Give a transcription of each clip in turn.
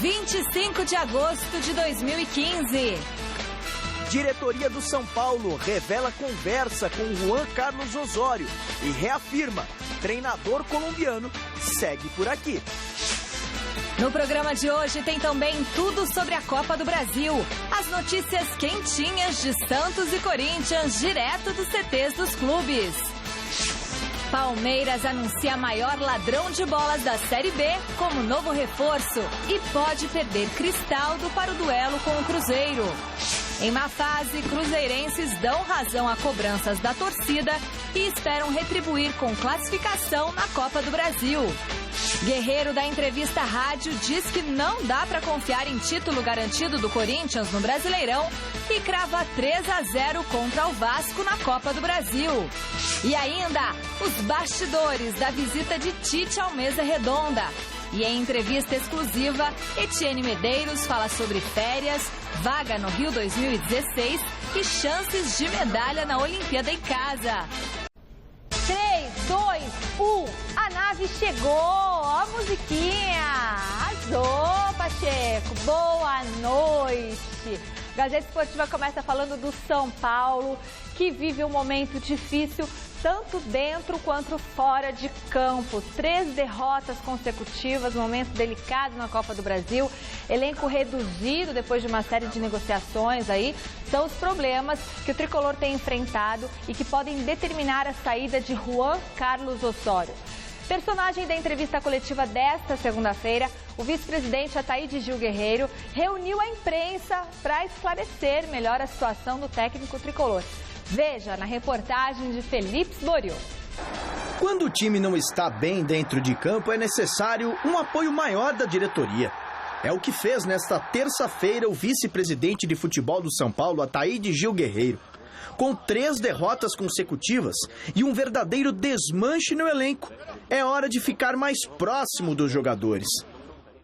25 de agosto de 2015. Diretoria do São Paulo revela conversa com Juan Carlos Osório e reafirma: treinador colombiano segue por aqui. No programa de hoje tem também tudo sobre a Copa do Brasil. As notícias quentinhas de Santos e Corinthians, direto dos CTs dos clubes. Palmeiras anuncia maior ladrão de bolas da Série B como novo reforço e pode perder Cristaldo para o duelo com o Cruzeiro. Em má fase, cruzeirenses dão razão a cobranças da torcida e esperam retribuir com classificação na Copa do Brasil. Guerreiro da entrevista à rádio diz que não dá para confiar em título garantido do Corinthians no Brasileirão e crava 3-0 contra o Vasco na Copa do Brasil. E ainda, os bastidores da visita de Tite ao Mesa Redonda. E em entrevista exclusiva, Etienne Medeiros fala sobre férias, vaga no Rio 2016 e chances de medalha na Olimpíada em casa. 3, 2, 1, a nave chegou, ó a musiquinha, arrasou, Pacheco, boa noite. Gazeta Esportiva começa falando do São Paulo, que vive um momento difícil, tanto dentro quanto fora de campo. 3 derrotas consecutivas, momento delicado na Copa do Brasil, elenco reduzido depois de uma série de negociações aí, são os problemas que o tricolor tem enfrentado e que podem determinar a saída de Juan Carlos Osório. Personagem da entrevista coletiva desta segunda-feira, o vice-presidente Ataíde Gil Guerreiro reuniu a imprensa para esclarecer melhor a situação do técnico tricolor. Veja na reportagem de Felipe Borio. Quando o time não está bem dentro de campo, é necessário um apoio maior da diretoria. É o que fez nesta terça-feira o vice-presidente de futebol do São Paulo, Ataíde Gil Guerreiro. Com 3 derrotas consecutivas e um verdadeiro desmanche no elenco, é hora de ficar mais próximo dos jogadores.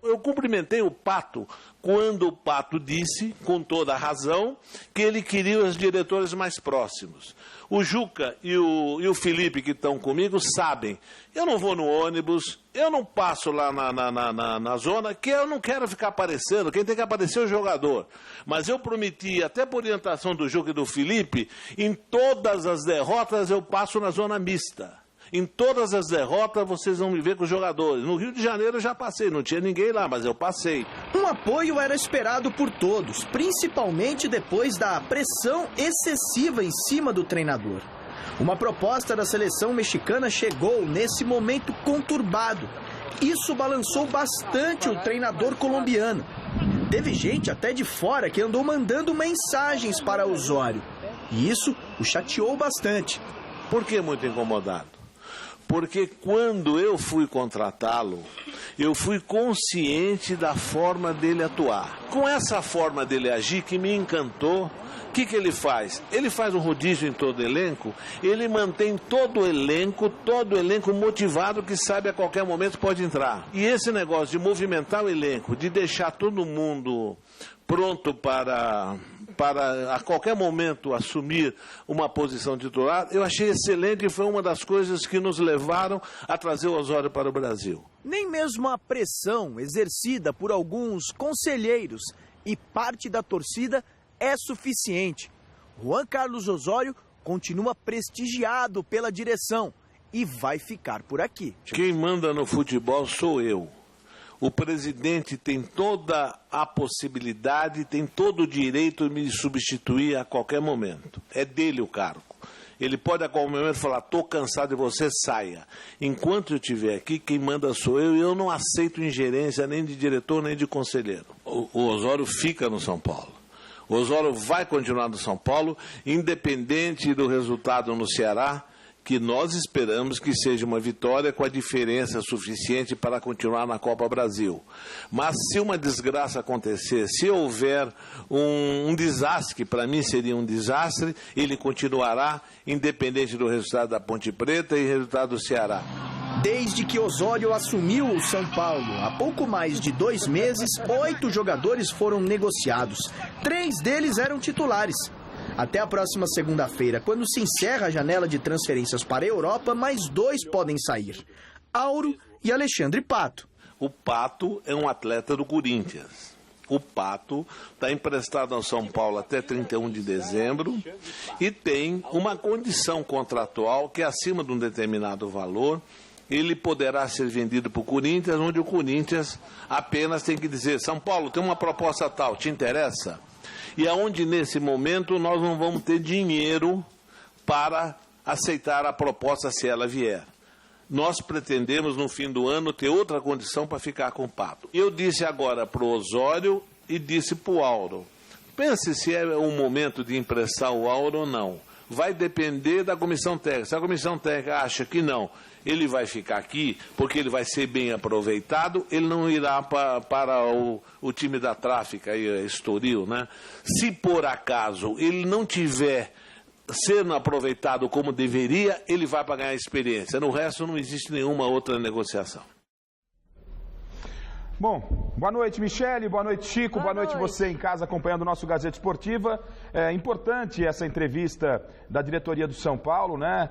Eu cumprimentei o Pato quando o Pato disse, com toda a razão, que ele queria os diretores mais próximos. O Juca e o Felipe, que estão comigo, sabem. Eu não vou no ônibus, eu não passo lá na zona, que eu não quero ficar aparecendo. Quem tem que aparecer é o jogador. Mas eu prometi, até por orientação do Juca e do Felipe, em todas as derrotas eu passo na zona mista. Em todas as derrotas vocês vão me ver com os jogadores. No Rio de Janeiro eu já passei, não tinha ninguém lá, mas eu passei. Um apoio era esperado por todos, principalmente depois da pressão excessiva em cima do treinador. Uma proposta da seleção mexicana chegou nesse momento conturbado. Isso balançou bastante o treinador colombiano. Teve gente até de fora que andou mandando mensagens para Osório. E isso o chateou bastante. Por que muito incomodado? Porque quando eu fui contratá-lo, eu fui consciente da forma dele atuar. Com essa forma dele agir que me encantou, o que ele faz? Ele faz um rodízio em todo o elenco, ele mantém todo o elenco motivado, que sabe a qualquer momento pode entrar. E esse negócio de movimentar o elenco, de deixar todo mundo pronto para a qualquer momento assumir uma posição titular, eu achei excelente e foi uma das coisas que nos levaram a trazer o Osório para o Brasil. Nem mesmo a pressão exercida por alguns conselheiros e parte da torcida é suficiente. Juan Carlos Osório continua prestigiado pela direção e vai ficar por aqui. Quem manda no futebol sou eu. O presidente tem toda a possibilidade, tem todo o direito de me substituir a qualquer momento. É dele o cargo. Ele pode a qualquer momento falar, estou cansado de você, saia. Enquanto eu estiver aqui, quem manda sou eu e eu não aceito ingerência nem de diretor nem de conselheiro. O Osório fica no São Paulo. O Osório vai continuar no São Paulo, independente do resultado no Ceará, que nós esperamos que seja uma vitória com a diferença suficiente para continuar na Copa Brasil. Mas se uma desgraça acontecer, se houver um desastre, que para mim seria um desastre, ele continuará independente do resultado da Ponte Preta e resultado do Ceará. Desde que Osório assumiu o São Paulo, há pouco mais de 2 meses, 8 jogadores foram negociados. 3 deles eram titulares. Até a próxima segunda-feira, quando se encerra a janela de transferências para a Europa, mais 2 podem sair. Auro e Alexandre Pato. O Pato é um atleta do Corinthians. O Pato está emprestado ao São Paulo até 31 de dezembro e tem uma condição contratual que, acima de um determinado valor, ele poderá ser vendido para o Corinthians, onde o Corinthians apenas tem que dizer: São Paulo, tem uma proposta tal, te interessa? E aonde, nesse momento, nós não vamos ter dinheiro para aceitar a proposta se ela vier. Nós pretendemos, no fim do ano, ter outra condição para ficar com o Pato. Eu disse agora para o Osório e disse para o Auro: pense se é o momento de emprestar o Auro ou não. Vai depender da comissão técnica. Se a comissão técnica acha que não, ele vai ficar aqui, porque ele vai ser bem aproveitado, ele não irá para o time da Tráfica, Estoril, né? Se por acaso ele não tiver sendo aproveitado como deveria, ele vai para ganhar experiência. No resto, não existe nenhuma outra negociação. Bom, boa noite, Michele, boa noite, Chico, boa noite você em casa acompanhando o nosso Gazeta Esportiva. É importante essa entrevista da diretoria do São Paulo, né?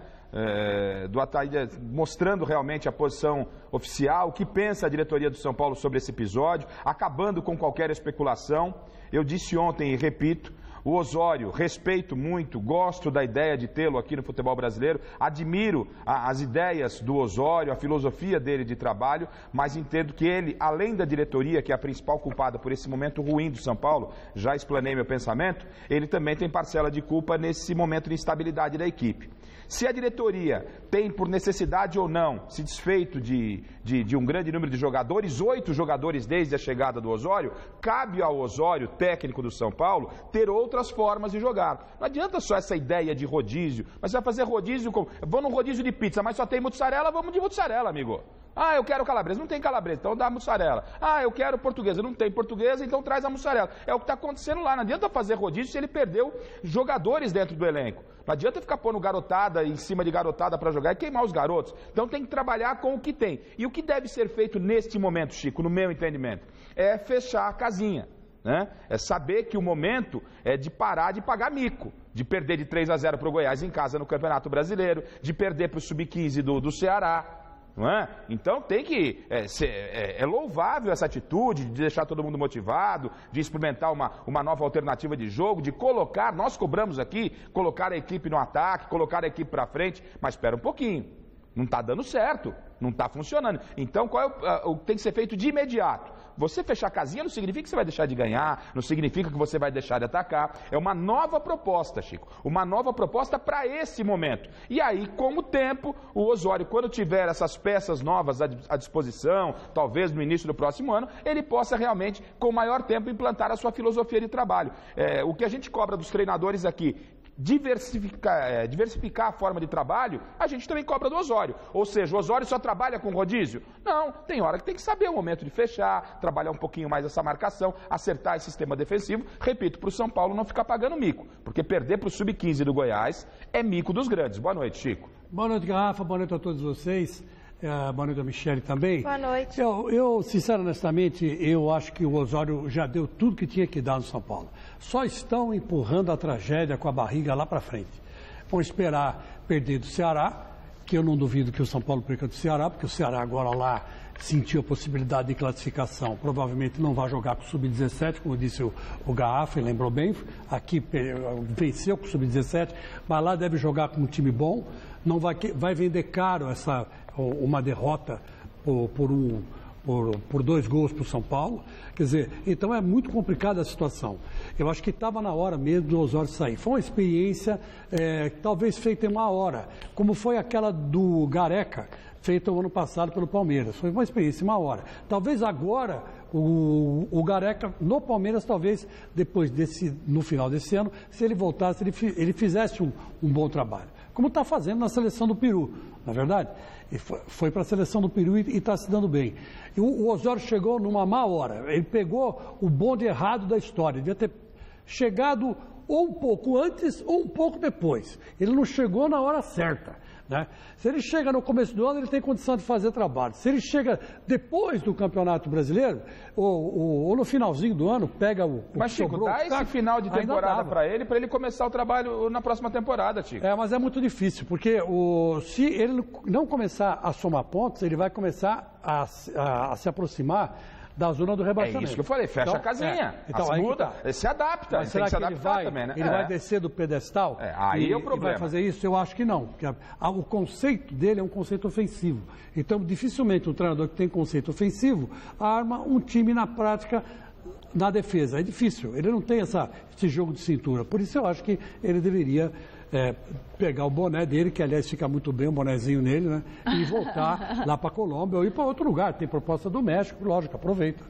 Do Ataíde, mostrando realmente a posição oficial, o que pensa a diretoria do São Paulo sobre esse episódio, acabando com qualquer especulação. Eu disse ontem e repito: o Osório, respeito muito, gosto da ideia de tê-lo aqui no futebol brasileiro, admiro as ideias do Osório, a filosofia dele de trabalho, mas entendo que ele, além da diretoria, que é a principal culpada por esse momento ruim do São Paulo, já explanei meu pensamento, ele também tem parcela de culpa nesse momento de instabilidade da equipe. Se a diretoria tem, por necessidade ou não, se desfeito de um grande número de jogadores, 8 jogadores desde a chegada do Osório, cabe ao Osório, técnico do São Paulo, ter outras formas de jogar. Não adianta só essa ideia de rodízio, mas você vai fazer rodízio, vou num rodízio de pizza, mas só tem mussarela, vamos de mussarela, amigo. Ah, eu quero calabresa, não tem calabresa, então dá mussarela. Ah, eu quero portuguesa, não tem portuguesa, então traz a mussarela. É o que está acontecendo lá, não adianta fazer rodízio se ele perdeu jogadores dentro do elenco. Não adianta ficar pondo garotada em cima de garotada para jogar e queimar os garotos. Então tem que trabalhar com o que tem. E o que deve ser feito neste momento, Chico, no meu entendimento, é fechar a casinha. Né? É saber que o momento é de parar de pagar mico, de perder de 3-0 para o Goiás em casa no Campeonato Brasileiro, de perder para o Sub-15 do Ceará. Não é? Então tem que é louvável essa atitude de deixar todo mundo motivado, de experimentar uma nova alternativa de jogo, de colocar, nós cobramos aqui, colocar a equipe no ataque, colocar a equipe para frente, mas espera um pouquinho, não está dando certo, não está funcionando. Então qual é o que tem que ser feito de imediato? Você fechar a casinha não significa que você vai deixar de ganhar, não significa que você vai deixar de atacar. É uma nova proposta, Chico. Uma nova proposta para esse momento. E aí, com o tempo, o Osório, quando tiver essas peças novas à disposição, talvez no início do próximo ano, ele possa realmente, com maior tempo, implantar a sua filosofia de trabalho. O que a gente cobra dos treinadores aqui, diversificar a forma de trabalho, a gente também cobra do Osório. Ou seja, o Osório só trabalha com rodízio? Não, tem hora que tem que saber o momento de fechar, trabalhar um pouquinho mais essa marcação, acertar esse sistema defensivo, repito, para o São Paulo não ficar pagando mico, porque perder para o Sub-15 do Goiás é mico dos grandes. Boa noite, Chico. Boa noite, Garrafa, boa noite a todos vocês. Boa noite a Michele também. Boa noite. Eu, sinceramente, eu acho que o Osório já deu tudo que tinha que dar no São Paulo. Só estão empurrando a tragédia com a barriga lá para frente. Vão esperar perder do Ceará, que eu não duvido que o São Paulo perca do Ceará, porque o Ceará agora lá sentiu a possibilidade de classificação. Provavelmente não vai jogar com o Sub-17, como disse o Garrafa, ele lembrou bem. Aqui venceu com o Sub-17, mas lá deve jogar com um time bom. Não vai vender caro uma derrota por 2 gols para o São Paulo. Quer dizer, então é muito complicada a situação. Eu acho que estava na hora mesmo do Osório sair. Foi uma experiência talvez feita em uma hora, como foi aquela do Gareca, feita o ano passado pelo Palmeiras. Foi uma experiência em uma hora. Talvez agora o Gareca no Palmeiras, talvez depois no final desse ano, se ele voltasse, ele fizesse um bom trabalho. Como está fazendo na seleção do Peru, na verdade. E foi para a seleção do Peru e está se dando bem. E o Osório chegou numa má hora. Ele pegou o bonde errado da história. Devia ter chegado ou um pouco antes ou um pouco depois. Ele não chegou na hora certa. né? Se ele chega no começo do ano, ele tem condição de fazer trabalho. Se ele chega depois do Campeonato Brasileiro, ou no finalzinho do ano, pega o Mas, Chico, sobrou, dá esse final de temporada para ele começar o trabalho na próxima temporada, Chico. Mas é muito difícil, porque se ele não começar a somar pontos, ele vai começar a se aproximar da zona do rebaixamento. É isso que eu falei, fecha a casinha. Então, aí muda, se adapta, mas tem que se será que adaptar também, né? Ele vai descer do pedestal? Aí é o problema. E vai fazer isso? Eu acho que não. Porque o conceito dele é um conceito ofensivo. Então, dificilmente um treinador que tem conceito ofensivo arma um time na prática na defesa. É difícil. Ele não tem esse jogo de cintura. Por isso eu acho que ele deveria pegar o boné dele, que aliás fica muito bem, o bonézinho nele, né? E voltar lá para a Colômbia ou ir para outro lugar. Tem proposta do México, lógico, aproveita.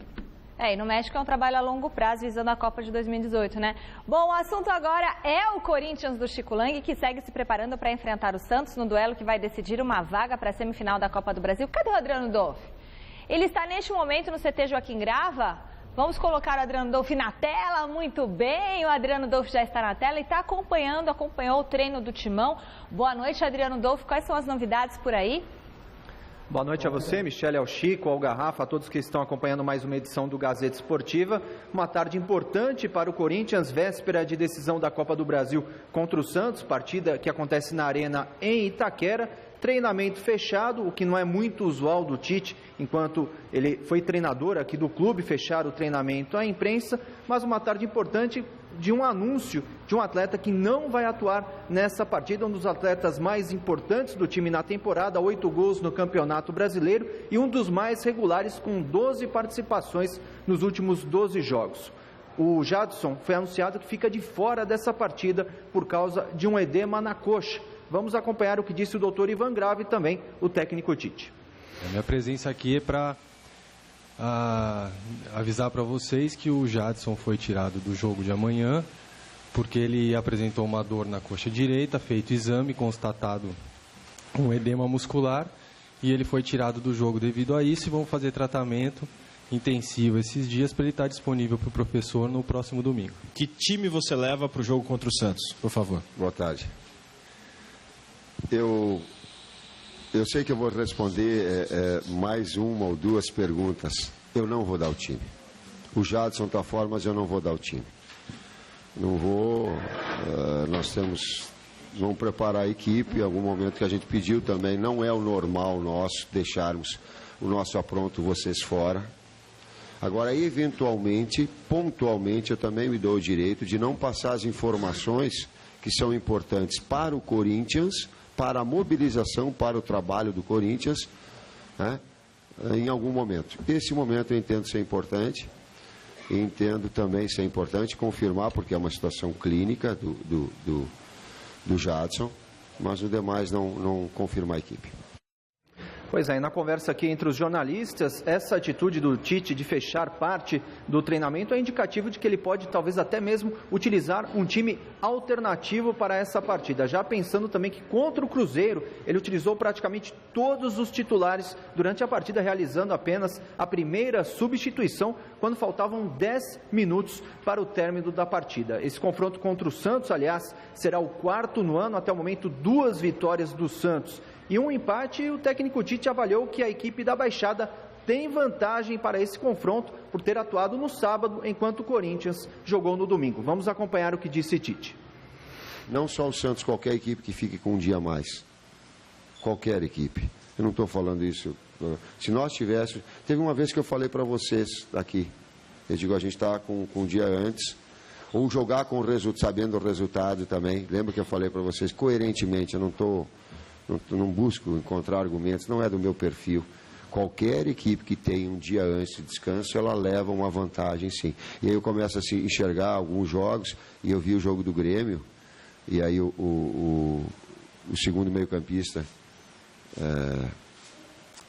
E no México é um trabalho a longo prazo, visando a Copa de 2018, né? Bom, o assunto agora é o Corinthians do Chico Lang, que segue se preparando para enfrentar o Santos no duelo que vai decidir uma vaga para a semifinal da Copa do Brasil. Cadê o Adriano Dolphy? Ele está neste momento no CT Joaquim Grava. Vamos colocar o Adriano Dolphy na tela, muito bem, o Adriano Dolphy já está na tela e está acompanhou o treino do Timão. Boa noite, Adriano Dolphy, quais são as novidades por aí? Boa noite a você, Michele, ao Chico, ao Garrafa, a todos que estão acompanhando mais uma edição do Gazeta Esportiva. Uma tarde importante para o Corinthians, véspera de decisão da Copa do Brasil contra o Santos, partida que acontece na Arena em Itaquera. Treinamento fechado, o que não é muito usual do Tite, enquanto ele foi treinador aqui do clube, fechar o treinamento à imprensa, mas uma tarde importante de um anúncio de um atleta que não vai atuar nessa partida, um dos atletas mais importantes do time na temporada, 8 gols no Campeonato Brasileiro e um dos mais regulares com 12 participações nos últimos 12 jogos. O Jadson foi anunciado que fica de fora dessa partida por causa de um edema na coxa. Vamos acompanhar o que disse o doutor Ivan Grave e também o técnico Tite. A minha presença aqui é para avisar para vocês que o Jadson foi tirado do jogo de amanhã, porque ele apresentou uma dor na coxa direita, feito exame, constatado um edema muscular, e ele foi tirado do jogo devido a isso, e vão fazer tratamento intensivo esses dias para ele estar disponível para o professor no próximo domingo. Que time você leva para o jogo contra o Santos, por favor? Boa tarde. Eu sei que eu vou responder mais uma ou duas perguntas. Eu não vou dar o time. O Jadson está fora, mas eu não vou dar o time. Não vou. Vamos preparar a equipe. Em algum momento que a gente pediu também, não é o normal nós deixarmos o nosso apronto vocês fora. Agora, eventualmente, pontualmente, eu também me dou o direito de não passar as informações que são importantes para o Corinthians, para a mobilização, para o trabalho do Corinthians, né, em algum momento. Esse momento eu entendo ser importante, e entendo também ser importante confirmar, porque é uma situação clínica do Jadson, mas o demais não confirma a equipe. Pois é, e na conversa aqui entre os jornalistas, essa atitude do Tite de fechar parte do treinamento é indicativo de que ele pode talvez até mesmo utilizar um time alternativo para essa partida. Já pensando também que contra o Cruzeiro, ele utilizou praticamente todos os titulares durante a partida, realizando apenas a primeira substituição quando faltavam 10 minutos para o término da partida. Esse confronto contra o Santos, aliás, será o quarto no ano, até o momento 2 vitórias do Santos e um empate. O técnico Tite avaliou que a equipe da Baixada tem vantagem para esse confronto por ter atuado no sábado, enquanto o Corinthians jogou no domingo. Vamos acompanhar o que disse Tite. Não só o Santos, qualquer equipe que fique com um dia a mais. Qualquer equipe. Eu não estou falando isso. Se nós tivéssemos... Teve uma vez que eu falei para vocês aqui. Eu digo, a gente está com um dia antes. Ou jogar com o resultado, sabendo o resultado também. Lembra que eu falei para vocês coerentemente, eu não busco encontrar argumentos, não é do meu perfil. Qualquer equipe que tenha um dia antes de descanso, ela leva uma vantagem, sim. E aí eu começo a enxergar alguns jogos, e eu vi o jogo do Grêmio, e aí o segundo meio-campista,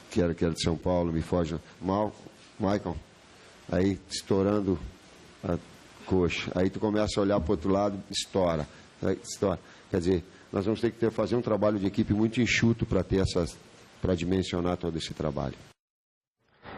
que era de São Paulo, me foge, Michael, aí estourando a coxa. Aí tu começa a olhar para o outro lado, estoura. Quer dizer, nós vamos ter que fazer um trabalho de equipe muito enxuto para dimensionar todo esse trabalho.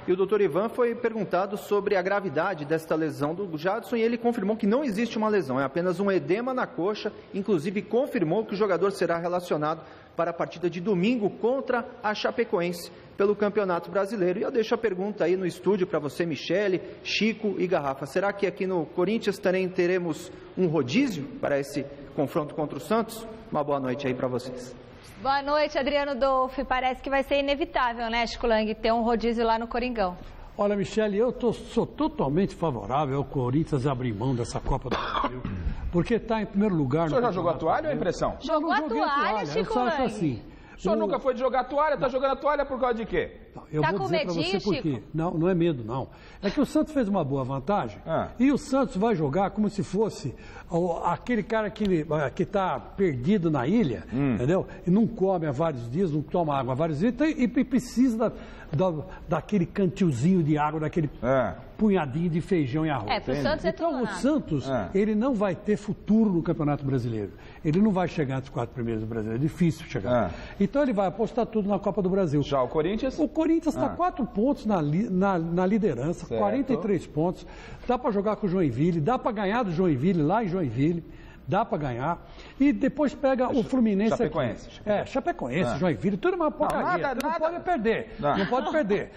E o doutor Ivan foi perguntado sobre a gravidade desta lesão do Jadson e ele confirmou que não existe uma lesão, é apenas um edema na coxa, inclusive confirmou que o jogador será relacionado para a partida de domingo contra a Chapecoense pelo Campeonato Brasileiro. E eu deixo a pergunta aí no estúdio para você, Michele, Chico e Garrafa. Será que aqui no Corinthians também teremos um rodízio para esse confronto contra o Santos? Uma boa noite aí para vocês. Boa noite, Adriano Dolfi. Parece que vai ser inevitável, né, Chico Lang, ter um rodízio lá no Coringão. Olha, Michele, eu sou totalmente favorável ao Corinthians abrir mão dessa Copa do Brasil, porque está em primeiro lugar. O senhor já jogou a toalha ou a impressão? Jogou a toalha, Chico Lang. Eu só acho assim. O senhor nunca foi de jogar a toalha? Está jogando a toalha por causa de quê? Eu vou dizer para você por quê. Não é medo, não. É que o Santos fez uma boa vantagem e o Santos vai jogar como se fosse aquele cara que está perdido na ilha, entendeu? E não come há vários dias, não toma água há vários dias e precisa daquele cantilzinho de água, daquele punhadinho de feijão e arroz. Pro Santos então o Santos, ele não vai ter futuro no Campeonato Brasileiro. Ele não vai chegar entre os 4 primeiros do Brasileiro. É difícil chegar. Então ele vai apostar tudo na Copa do Brasil. Já o Corinthians? O Corinthians está 4 pontos na liderança, certo. 43 pontos. Dá para jogar com o Joinville, dá para ganhar do Joinville lá em Joinville. Dá para ganhar. E depois pega o Fluminense Chapecoense. aqui. Chapecoense, Joinville, tudo uma porcaria. Não pode perder. Não pode perder.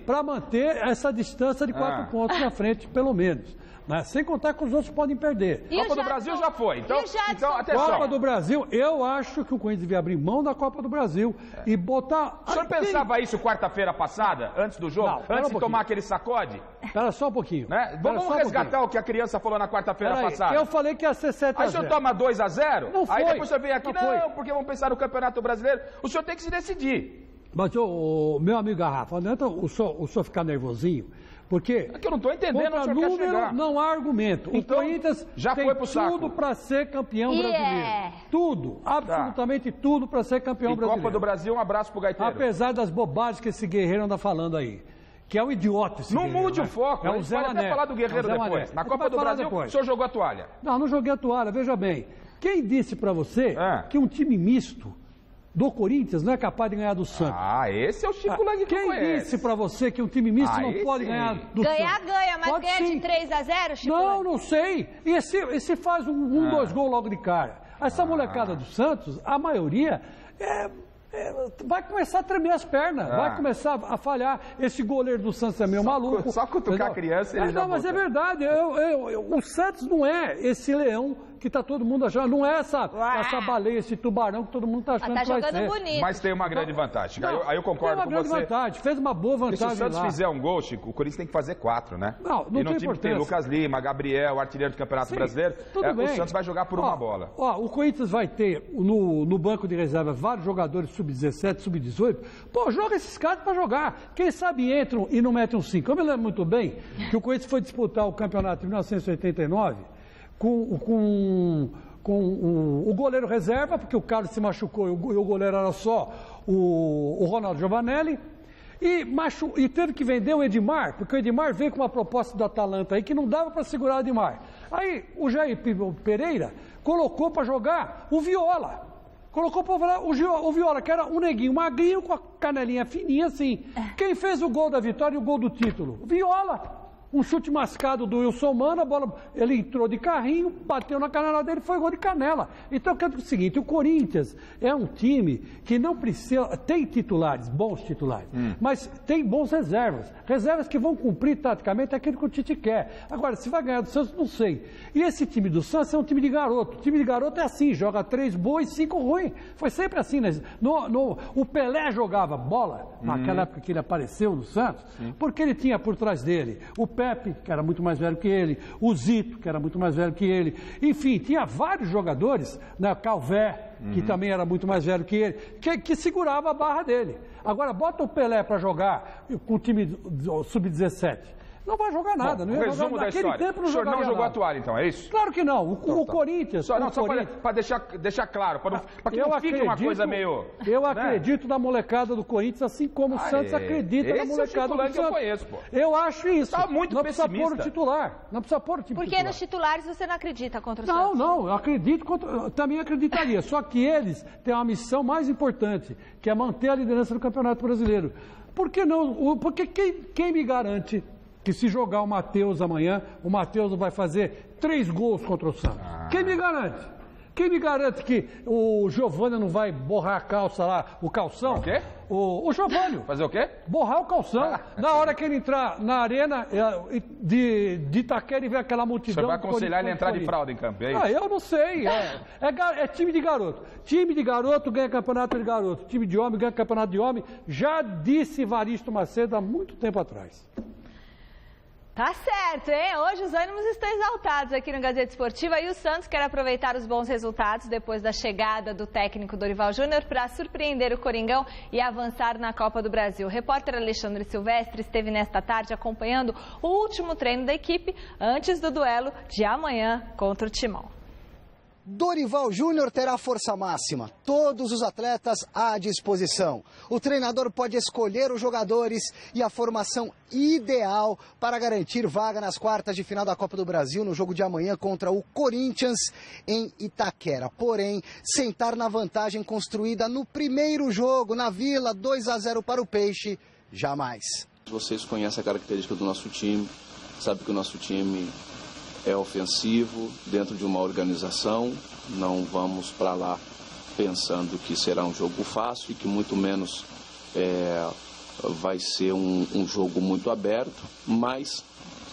Para manter essa distância de 4 pontos na frente, pelo menos. Né? Sem contar que os outros podem perder. E Copa do Brasil já foi. Então atenção. Copa do Brasil, eu acho que o Corinthians devia abrir mão da Copa do Brasil e botar... O senhor pensava isso quarta-feira passada, antes do jogo? Não, antes de tomar aquele sacode? Espera só um pouquinho. Né? Vamos resgatar o que a criança falou na quarta-feira passada. Eu falei que ia ser 7-0. Aí o senhor toma 2-0? Não foi. Aí depois o senhor vem aqui, não, porque vamos pensar no Campeonato Brasileiro. O senhor tem que se decidir. Mas, o meu amigo Garrafa, não adianta o senhor ficar nervosinho, porque... É que eu não estou entendendo onde o senhor número, quer chegar. Não há argumento. Então, o Corinthians já tem foi pro saco. Tudo para ser campeão brasileiro. Tudo, absolutamente tudo para ser campeão brasileiro. Copa do Brasil, um abraço pro Gaiteiro. Apesar das bobagens que esse Guerreiro anda falando aí. Que é um idiota esse Não Guerreiro, mude o foco. É o Zé Pode até falar do Guerreiro depois. Na Copa do Brasil, o senhor jogou a toalha. Não joguei a toalha. Veja bem. Quem disse para você que um time misto do Corinthians não é capaz de ganhar do Santos? Esse é o Chico Lang que Quem disse pra você que um time misto não pode ganhar do Santos? Ganha, mas pode ganha sim. de 3-0, Chico Lang? Não sei. E se faz 2 gols logo de cara? Essa molecada do Santos, a maioria, vai começar a tremer as pernas, vai começar a falhar. Esse goleiro do Santos é meio maluco. Só cutucar a criança ele já Não, mas é verdade. O Santos não é esse leão que está todo mundo achando. Não é essa baleia, esse tubarão que todo mundo está achando que vai ser. Bonito. Mas tem uma grande vantagem. Aí eu concordo com você. Tem uma grande vantagem. Fez uma boa vantagem lá. Se o Santos fizer um gol, Chico, o Corinthians tem que fazer 4, né? Não e no time tem Lucas Lima, Gabriel, artilheiro do Campeonato Brasileiro. Bem. O Santos vai jogar por uma bola. O Corinthians vai ter no banco de reserva vários jogadores sub-17, sub-18. Pô, joga esses caras para jogar. Quem sabe entram e não metem um 5. Eu me lembro muito bem que o Corinthians foi disputar o campeonato em 1989 com o goleiro reserva, porque o Carlos se machucou e o goleiro era só o Ronaldo Giovanelli, e teve que vender o Edmar, porque o Edmar veio com uma proposta do Atalanta aí que não dava para segurar o Edmar. Aí o Jair Pereira colocou para jogar o Viola. Colocou para jogar o Viola, que era um neguinho magrinho com a canelinha fininha assim. Quem fez o gol da vitória e o gol do título? Viola. Um chute mascado do Wilson Mano, a bola, ele entrou de carrinho, bateu na canela dele, foi gol de canela. Então, eu quero dizer o seguinte, o Corinthians é um time que não precisa, tem titulares, bons titulares, mas tem bons reservas que vão cumprir taticamente aquilo que o Tite quer. Agora, se vai ganhar do Santos, não sei. E esse time do Santos é um time de garoto. O time de garoto é assim, joga 3 boas e 5 ruins. Foi sempre assim, né? O Pelé jogava bola, naquela época que ele apareceu no Santos, porque ele tinha por trás dele o Pepe, que era muito mais velho que ele, o Zito, que era muito mais velho que ele, enfim, tinha vários jogadores, né, Calvé, que também era muito mais velho que ele, que segurava a barra dele. Agora, bota o Pelé para jogar com o time sub-17. Não vai jogar nada. Não ia resumo jogar, da naquele história. tempo não o senhor não jogou nada. a toalha, então, é isso? Claro que não. O Corinthians... Só para deixar claro, para que não fique uma coisa meio... Eu acredito na molecada do Corinthians, assim como o Santos acredita na molecada do Santos. Eu conheço, pô. Eu acho isso. Tá muito não pessimista. Precisa pôr o titular. Não precisa pôr o time Por que titular. nos titulares você não acredita contra o Santos? Não, eu acredito, também acreditaria. Só que eles têm uma missão mais importante, que é manter a liderança do Campeonato Brasileiro. Por que não? Porque quem me garante que se jogar o Matheus amanhã, o Matheus vai fazer 3 gols contra o Santos? Quem me garante? Quem me garante que o Giovânio não vai borrar a calça lá, o calção? O quê? O Giovânio. Fazer o quê? Borrar o calção. Na hora que ele entrar na arena de Itaquera e ver aquela multidão... Você vai aconselhar ele a entrar de fralda em campo, é isso? Eu não sei. É time de garoto. Time de garoto ganha campeonato de garoto. Time de homem ganha campeonato de homem. Já disse Evaristo Macedo há muito tempo atrás. Tá certo, hein? Hoje os ânimos estão exaltados aqui no Gazeta Esportiva e o Santos quer aproveitar os bons resultados depois da chegada do técnico Dorival Júnior para surpreender o Coringão e avançar na Copa do Brasil. O repórter Alexandre Silvestre esteve nesta tarde acompanhando o último treino da equipe antes do duelo de amanhã contra o Timão. Dorival Júnior terá força máxima, todos os atletas à disposição. O treinador pode escolher os jogadores e a formação ideal para garantir vaga nas quartas de final da Copa do Brasil no jogo de amanhã contra o Corinthians em Itaquera. Porém, sentar na vantagem construída no primeiro jogo na Vila, 2-0 para o Peixe, jamais. Vocês conhecem a característica do nosso time, sabe que o nosso time é ofensivo, dentro de uma organização. Não vamos para lá pensando que será um jogo fácil e que muito menos vai ser um jogo muito aberto, mas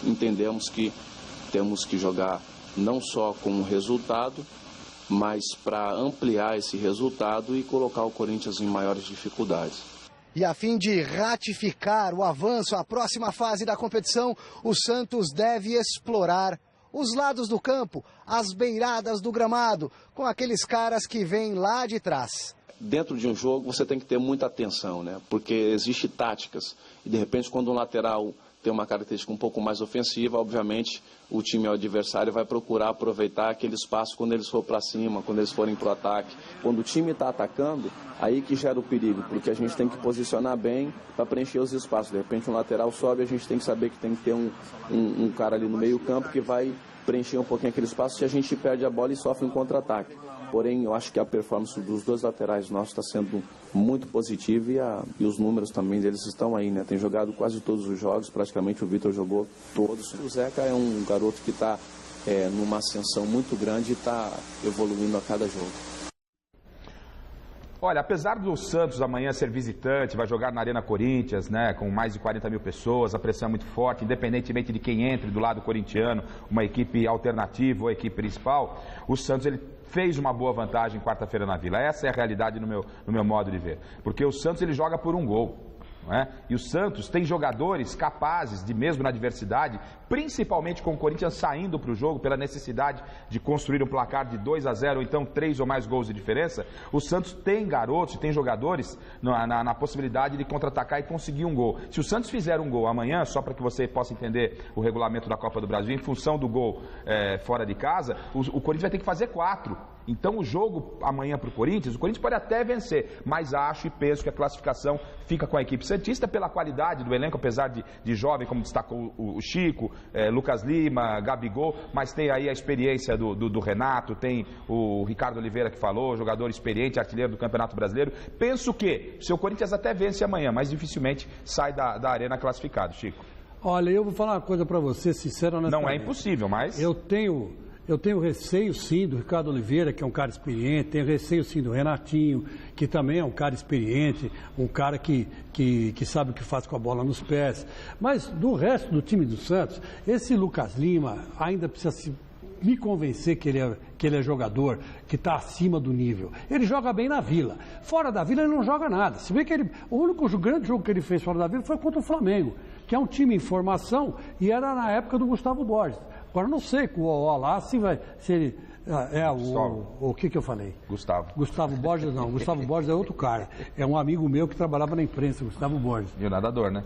entendemos que temos que jogar não só com o resultado, mas para ampliar esse resultado e colocar o Corinthians em maiores dificuldades. E a fim de ratificar o avanço à próxima fase da competição, o Santos deve explorar os lados do campo, as beiradas do gramado, com aqueles caras que vêm lá de trás. Dentro de um jogo você tem que ter muita atenção, né? Porque existem táticas e de repente quando um lateral tem uma característica um pouco mais ofensiva, obviamente o time adversário vai procurar aproveitar aquele espaço quando eles for para cima, quando eles forem para o ataque. Quando o time está atacando, aí que gera o perigo, porque a gente tem que posicionar bem para preencher os espaços. De repente um lateral sobe, a gente tem que saber que tem que ter um cara ali no meio campo que vai preencher um pouquinho aquele espaço se a gente perde a bola e sofre um contra-ataque. Porém, eu acho que a performance dos dois laterais nossos está sendo muito positiva e os números também deles estão aí, né? Tem jogado quase todos os jogos, praticamente o Vitor jogou todos. O Zeca é um garoto que está numa ascensão muito grande e está evoluindo a cada jogo. Olha, apesar do Santos amanhã ser visitante, vai jogar na Arena Corinthians, né, com mais de 40 mil pessoas, a pressão é muito forte, independentemente de quem entre do lado corintiano, uma equipe alternativa ou a equipe principal, o Santos ele fez uma boa vantagem quarta-feira na Vila. Essa é a realidade no meu modo de ver, porque o Santos ele joga por um gol. Não é? E o Santos tem jogadores capazes de, mesmo na adversidade, principalmente com o Corinthians saindo para o jogo pela necessidade de construir um placar de 2-0 ou então 3 ou mais gols de diferença, o Santos tem garotos, tem jogadores na possibilidade de contra-atacar e conseguir um gol. Se o Santos fizer um gol amanhã, só para que você possa entender o regulamento da Copa do Brasil, em função do gol fora de casa, o Corinthians vai ter que fazer 4. Então o jogo amanhã para o Corinthians pode até vencer, mas acho e penso que a classificação fica com a equipe santista pela qualidade do elenco, apesar de jovem, como destacou o Chico, Lucas Lima, Gabigol, mas tem aí a experiência do Renato, tem o Ricardo Oliveira que falou, jogador experiente, artilheiro do Campeonato Brasileiro. Penso que o seu Corinthians até vence amanhã, mas dificilmente sai da arena classificado, Chico. Olha, eu vou falar uma coisa para você, sincero. Não é impossível, mas... Eu tenho receio, sim, do Ricardo Oliveira, que é um cara experiente, tenho receio, sim, do Renatinho, que também é um cara experiente, um cara que sabe o que faz com a bola nos pés. Mas do resto do time do Santos, esse Lucas Lima ainda precisa me convencer que ele é jogador, que está acima do nível. Ele joga bem na Vila. Fora da Vila ele não joga nada. Se vê que o único grande jogo que ele fez fora da Vila foi contra o Flamengo, que é um time em formação e era na época do Gustavo Borges. Agora, não sei com o OO lá se ele... o que eu falei? Gustavo Borges não. Gustavo Borges é outro cara. É um amigo meu que trabalhava na imprensa, Gustavo Borges. E o nadador, né?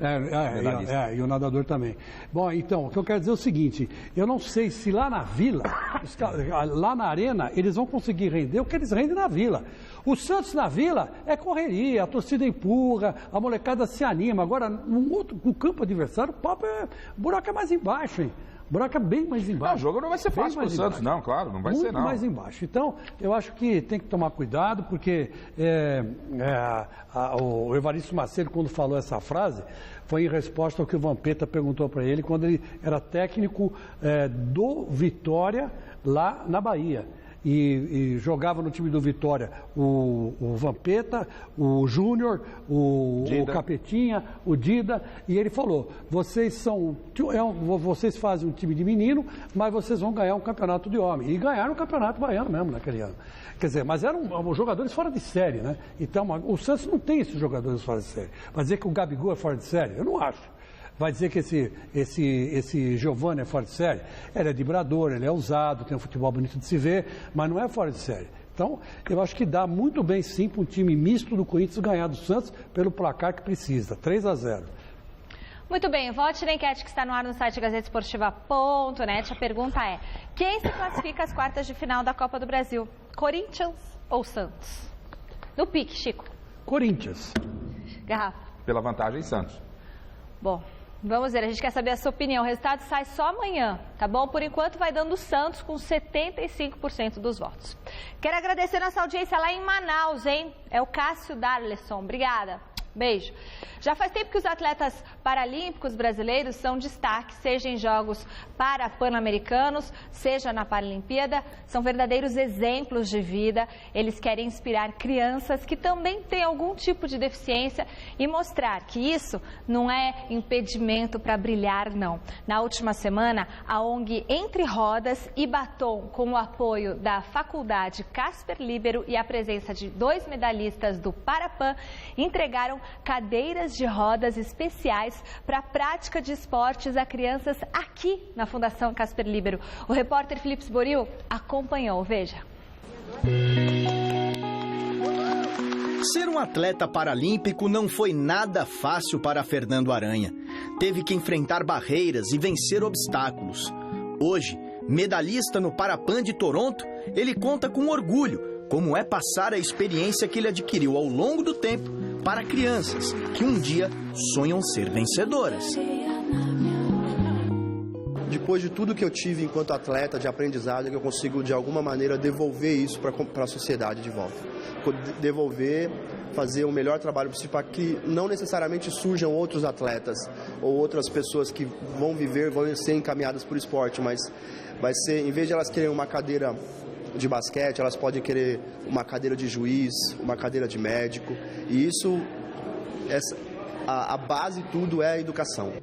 E o nadador também. Bom, então, o que eu quero dizer é o seguinte, eu não sei se lá na Vila, lá na Arena, eles vão conseguir render o que eles rendem na Vila. O Santos na Vila é correria, a torcida empurra, a molecada se anima. Agora, no campo adversário, o buraco é mais embaixo, hein? O buraco é bem mais embaixo. Não, o jogo não vai ser fácil para o Santos, não, claro, não vai ser não. Muito mais embaixo. Então, eu acho que tem que tomar cuidado, porque o Evaristo Macedo, quando falou essa frase, foi em resposta ao que o Vampeta perguntou para ele quando ele era técnico do Vitória, lá na Bahia. E jogava no time do Vitória o Vampeta, o Júnior, o Capetinha, o Dida, e ele falou, vocês fazem um time de menino, mas vocês vão ganhar um campeonato de homem. E ganharam o campeonato baiano mesmo naquele ano. Quer dizer, mas eram jogadores fora de série, né? Então, o Santos não tem esses jogadores fora de série. Vai dizer que o Gabigol é fora de série? Eu não acho. Vai dizer que esse Giovani é fora de série? Ele é vibrador, ele é ousado, tem um futebol bonito de se ver, mas não é fora de série. Então, eu acho que dá muito bem sim para um time misto do Corinthians ganhar do Santos pelo placar que precisa, 3-0. Muito bem, vote na enquete que está no ar no site gazetesportiva.net. A pergunta é, quem se classifica às quartas de final da Copa do Brasil? Corinthians ou Santos? No pique, Chico. Corinthians. Garrafa. Pela vantagem, Santos. Bom, vamos ver, a gente quer saber a sua opinião. O resultado sai só amanhã, tá bom? Por enquanto vai dando o Santos com 75% dos votos. Quero agradecer nossa audiência lá em Manaus, hein? É o Cássio Darleson. Obrigada. Beijo. Já faz tempo que os atletas paralímpicos brasileiros são destaque, seja em Jogos Pan-Americanos, seja na Paralimpíada. São verdadeiros exemplos de vida. Eles querem inspirar crianças que também têm algum tipo de deficiência e mostrar que isso não é impedimento para brilhar, não. Na última semana, a ONG Entre Rodas e Batom, com o apoio da Faculdade Casper Líbero e a presença de 2 medalhistas do Parapan, entregaram cadeiras de rodas especiais para a prática de esportes a crianças aqui na Fundação Casper Líbero. O repórter Felipe Sboril acompanhou, veja. Ser um atleta paralímpico não foi nada fácil para Fernando Aranha. Teve que enfrentar barreiras e vencer obstáculos. Hoje, medalhista no Parapan de Toronto, ele conta com orgulho como é passar a experiência que ele adquiriu ao longo do tempo para crianças que um dia sonham ser vencedoras. Depois de tudo que eu tive enquanto atleta de aprendizado, eu consigo de alguma maneira devolver isso para a sociedade de volta. Devolver, fazer o melhor trabalho possível para que não necessariamente surjam outros atletas ou outras pessoas que vão ser encaminhadas por esporte, mas vai ser, em vez de elas quererem uma cadeira de basquete, elas podem querer uma cadeira de juiz, uma cadeira de médico, e isso, a base de tudo é a educação.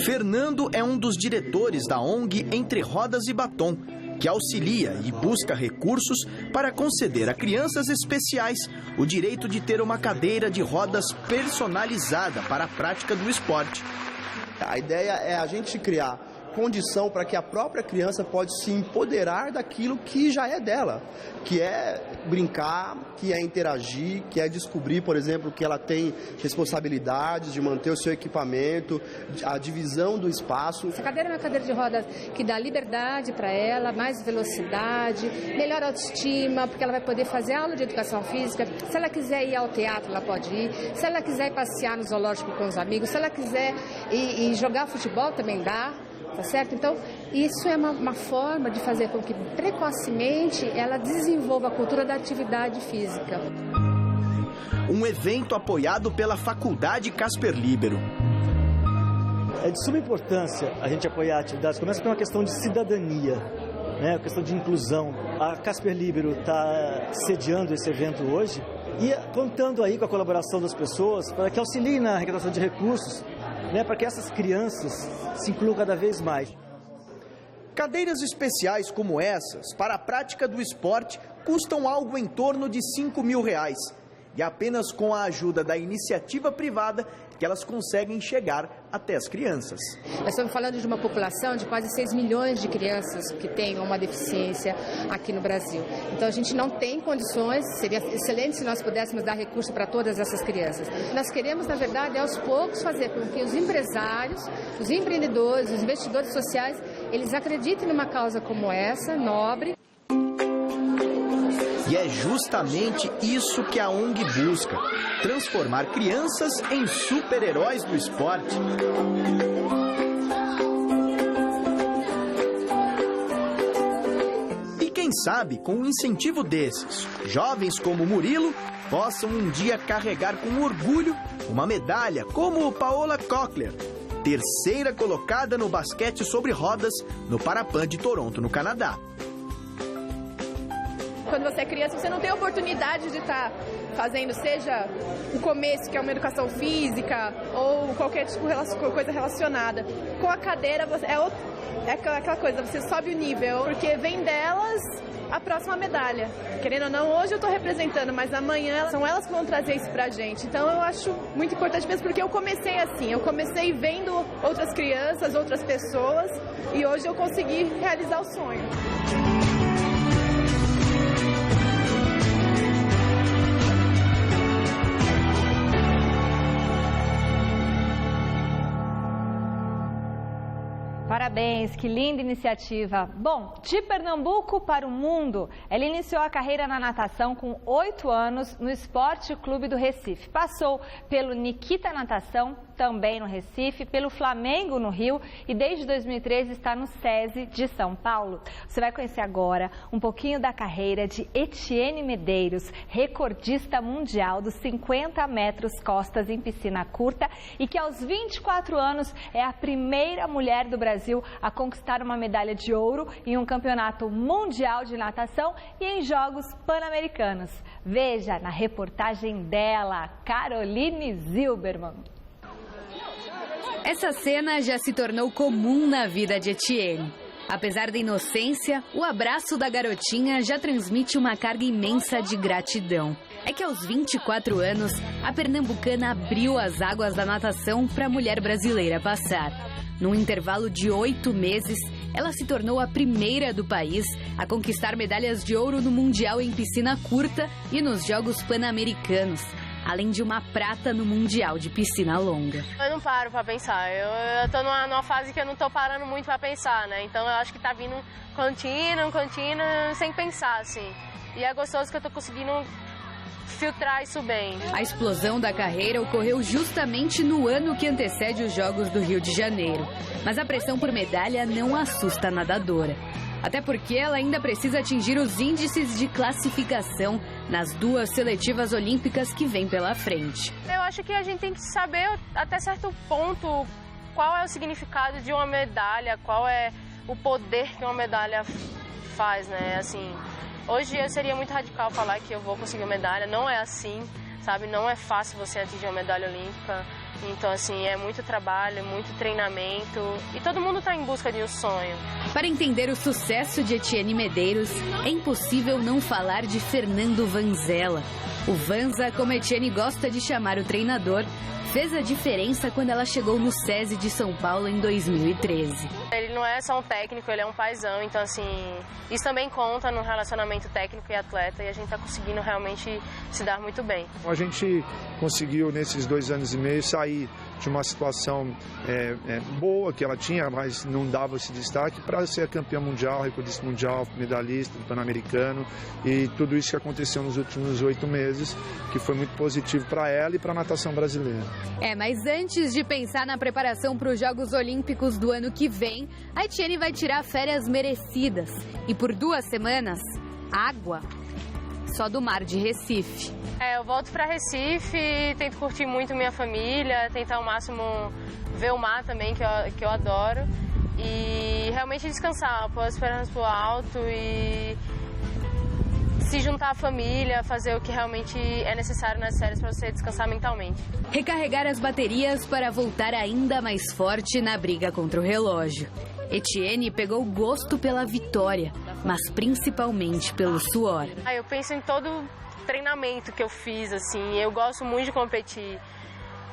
Fernando é um dos diretores da ONG Entre Rodas e Batom, que auxilia e busca recursos para conceder a crianças especiais o direito de ter uma cadeira de rodas personalizada para a prática do esporte. A ideia é a gente criar condição para que a própria criança pode se empoderar daquilo que já é dela, que é brincar, que é interagir, que é descobrir, por exemplo, que ela tem responsabilidades de manter o seu equipamento, a divisão do espaço. Essa cadeira é uma cadeira de rodas que dá liberdade para ela, mais velocidade, melhor autoestima, porque ela vai poder fazer aula de educação física. Se ela quiser ir ao teatro, ela pode ir. Se ela quiser ir passear no zoológico com os amigos, se ela quiser ir jogar futebol, também dá. Tá certo? Então, isso é uma forma de fazer com que precocemente ela desenvolva a cultura da atividade física. Um evento apoiado pela Faculdade Casper Líbero. É de suma importância a gente apoiar atividades como essa, que é uma questão de cidadania, né? Uma questão de inclusão. A Casper Líbero está sediando esse evento hoje e contando aí com a colaboração das pessoas para que auxiliem na arrecadação de recursos, para que essas crianças se incluam cada vez mais. Cadeiras especiais como essas, para a prática do esporte, custam algo em torno de R$5.000. E apenas com a ajuda da iniciativa privada que elas conseguem chegar até as crianças. Nós estamos falando de uma população de quase 6 milhões de crianças que têm uma deficiência aqui no Brasil. Então a gente não tem condições, seria excelente se nós pudéssemos dar recurso para todas essas crianças. Nós queremos, na verdade, aos poucos fazer com que os empresários, os empreendedores, os investidores sociais, eles acreditem numa causa como essa, nobre. E é justamente isso que a ONG busca, transformar crianças em super-heróis do esporte. sabe, com um incentivo desses, jovens como Murilo possam um dia carregar com orgulho uma medalha como Paola Cochler, terceira colocada no basquete sobre rodas no Parapan de Toronto, no Canadá. Quando você é criança, você não tem oportunidade de estar fazendo, seja o começo, que é uma educação física, ou qualquer tipo de coisa relacionada. Com a cadeira, é aquela coisa, você sobe o nível, porque vem delas a próxima medalha. Querendo ou não, hoje eu estou representando, mas amanhã são elas que vão trazer isso pra gente. Então eu acho muito importante mesmo, porque eu comecei assim, eu comecei vendo outras crianças, outras pessoas, e hoje eu consegui realizar o sonho. Parabéns, que linda iniciativa. Bom, de Pernambuco para o mundo, ela iniciou a carreira na natação com 8 anos no Esporte Clube do Recife. Passou pelo Nikita Natação, também no Recife, pelo Flamengo no Rio e desde 2013 está no SESI de São Paulo. Você vai conhecer agora um pouquinho da carreira de Etienne Medeiros, recordista mundial dos 50 metros costas em piscina curta e que aos 24 anos é a primeira mulher do Brasil a conquistar uma medalha de ouro em um campeonato mundial de natação e em Jogos Pan-Americanos. Veja na reportagem dela, Caroline Zilberman. Essa cena já se tornou comum na vida de Etienne. Apesar da inocência, o abraço da garotinha já transmite uma carga imensa de gratidão. É que aos 24 anos, a pernambucana abriu as águas da natação para a mulher brasileira passar. Num intervalo de 8 meses, ela se tornou a primeira do país a conquistar medalhas de ouro no Mundial em piscina curta e nos Jogos Pan-Americanos, além de uma prata no Mundial de piscina longa. Eu não paro pra pensar, eu tô numa fase que eu não tô parando muito pra pensar, né? Então eu acho que tá vindo contínuo, sem pensar, assim. E é gostoso que eu tô conseguindo filtrar isso bem. A explosão da carreira ocorreu justamente no ano que antecede os Jogos do Rio de Janeiro. Mas a pressão por medalha não assusta a nadadora. Até porque ela ainda precisa atingir os índices de classificação nas 2 seletivas olímpicas que vêm pela frente. Eu acho que a gente tem que saber, até certo ponto, qual é o significado de uma medalha, qual é o poder que uma medalha faz, né? Assim, hoje eu seria muito radical falar que eu vou conseguir uma medalha, não é assim, sabe? Não é fácil você atingir uma medalha olímpica. Então, assim, é muito trabalho, muito treinamento e todo mundo está em busca de um sonho. Para entender o sucesso de Etienne Medeiros, é impossível não falar de Fernando Vanzella. O Vanza, como Etienne gosta de chamar o treinador, fez a diferença quando ela chegou no SESI de São Paulo em 2013. Ele não é só um técnico, ele é um paizão, então assim, isso também conta no relacionamento técnico e atleta e a gente está conseguindo realmente se dar muito bem. A gente conseguiu nesses 2 anos e meio sair de uma situação boa que ela tinha, mas não dava esse destaque, para ser campeã mundial, recordista mundial, medalhista do Pan-Americano e tudo isso que aconteceu nos últimos 8 meses, que foi muito positivo para ela e para a natação brasileira. Mas antes de pensar na preparação para os Jogos Olímpicos do ano que vem, a Etienne vai tirar férias merecidas e por 2 semanas, água só do mar de Recife. Eu volto para Recife, tento curtir muito minha família, tentar ao máximo ver o mar também, que eu adoro, e realmente descansar, pôr as pernas pro alto e se juntar à família, fazer o que realmente é necessário nas férias para você descansar mentalmente. Recarregar as baterias para voltar ainda mais forte na briga contra o relógio. Etienne pegou gosto pela vitória, mas principalmente pelo suor. Eu penso em todo treinamento que eu fiz, assim, eu gosto muito de competir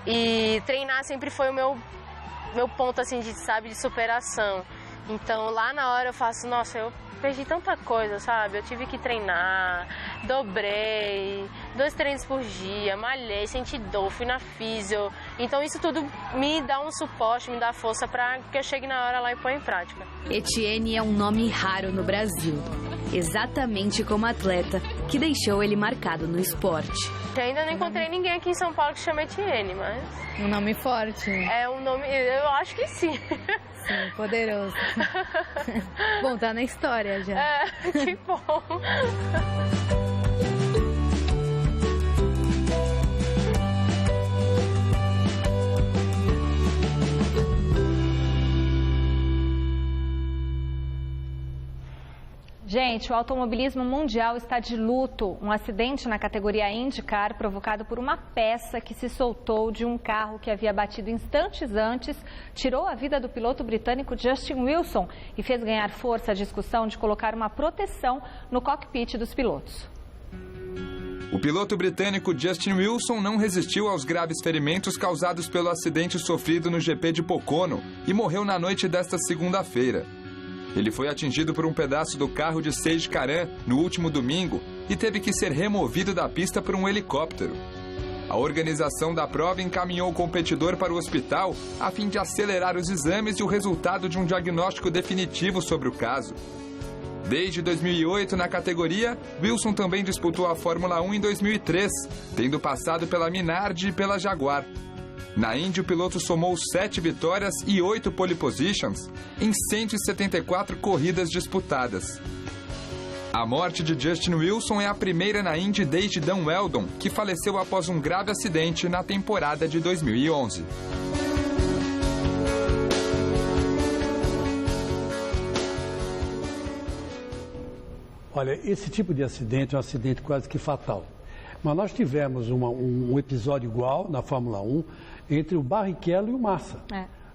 e treinar sempre foi o meu ponto, assim, de superação. Então lá na hora eu faço, nossa, eu perdi tanta coisa, sabe? Eu tive que treinar, dobrei, 2 treinos por dia, malhei, senti dor, fui na físio. Então isso tudo me dá um suporte, me dá força para que eu chegue na hora lá e põe em prática. Etienne é um nome raro no Brasil, exatamente como atleta que deixou ele marcado no esporte. Eu ainda não encontrei ninguém aqui em São Paulo que chama Etienne, mas... Um nome forte. É um nome, eu acho que sim. Sim, poderoso. Bom, tá na história já. Que bom. Gente, o automobilismo mundial está de luto. Um acidente na categoria IndyCar provocado por uma peça que se soltou de um carro que havia batido instantes antes, tirou a vida do piloto britânico Justin Wilson e fez ganhar força a discussão de colocar uma proteção no cockpit dos pilotos. O piloto britânico Justin Wilson não resistiu aos graves ferimentos causados pelo acidente sofrido no GP de Pocono e morreu na noite desta segunda-feira. Ele foi atingido por um pedaço do carro de Sage Karan no último domingo e teve que ser removido da pista por um helicóptero. A organização da prova encaminhou o competidor para o hospital a fim de acelerar os exames e o resultado de um diagnóstico definitivo sobre o caso. Desde 2008, na categoria, Wilson também disputou a Fórmula 1 em 2003, tendo passado pela Minardi e pela Jaguar. Na Indy, o piloto somou 7 vitórias e 8 pole positions em 174 corridas disputadas. A morte de Justin Wilson é a primeira na Indy desde Dan Wheldon, que faleceu após um grave acidente na temporada de 2011. Olha, esse tipo de acidente é um acidente quase que fatal. Mas nós tivemos um episódio igual na Fórmula 1 entre o Barrichello e o Massa.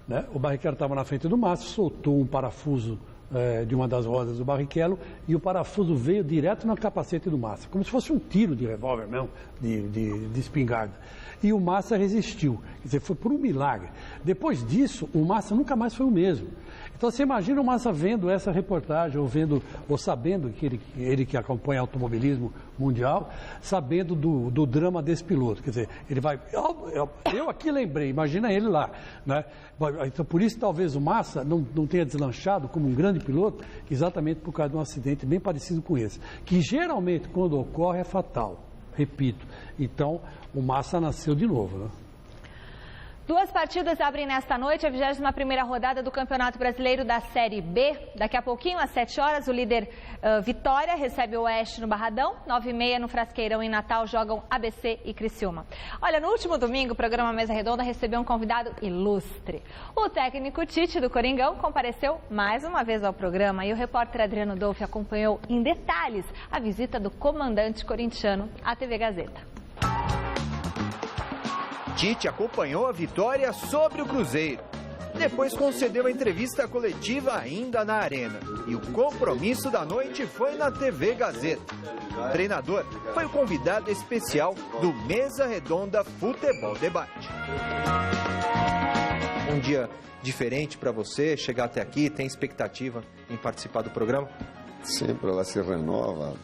Né? O Barrichello estava na frente do Massa, soltou um parafuso de uma das rodas do Barrichello e o parafuso veio direto no capacete do Massa, como se fosse um tiro de revólver mesmo, de espingarda. E o Massa resistiu, quer dizer, foi por um milagre. Depois disso, o Massa nunca mais foi o mesmo. Então você imagina o Massa vendo essa reportagem, ou sabendo que ele que acompanha automobilismo mundial, sabendo do drama desse piloto. Quer dizer, ele vai... Eu aqui lembrei, imagina ele lá. Né? Então por isso talvez o Massa não tenha deslanchado como um grande piloto, exatamente por causa de um acidente bem parecido com esse. Que geralmente quando ocorre é fatal, repito. Então o Massa nasceu de novo, né? 2 partidas abrem nesta noite a 21ª rodada do Campeonato Brasileiro da Série B. Daqui a pouquinho, às 7 horas, o líder Vitória recebe o Oeste no Barradão. 9h30 no Frasqueirão em Natal jogam ABC e Criciúma. Olha, no último domingo, o programa Mesa Redonda recebeu um convidado ilustre. O técnico Tite do Coringão compareceu mais uma vez ao programa e o repórter Adriano Dolfi acompanhou em detalhes a visita do comandante corintiano à TV Gazeta. Tite acompanhou a vitória sobre o Cruzeiro. Depois concedeu a entrevista coletiva ainda na Arena. E o compromisso da noite foi na TV Gazeta. O treinador foi o convidado especial do Mesa Redonda Futebol Debate. Um dia diferente para você, chegar até aqui, tem expectativa em participar do programa? Sempre ela se renova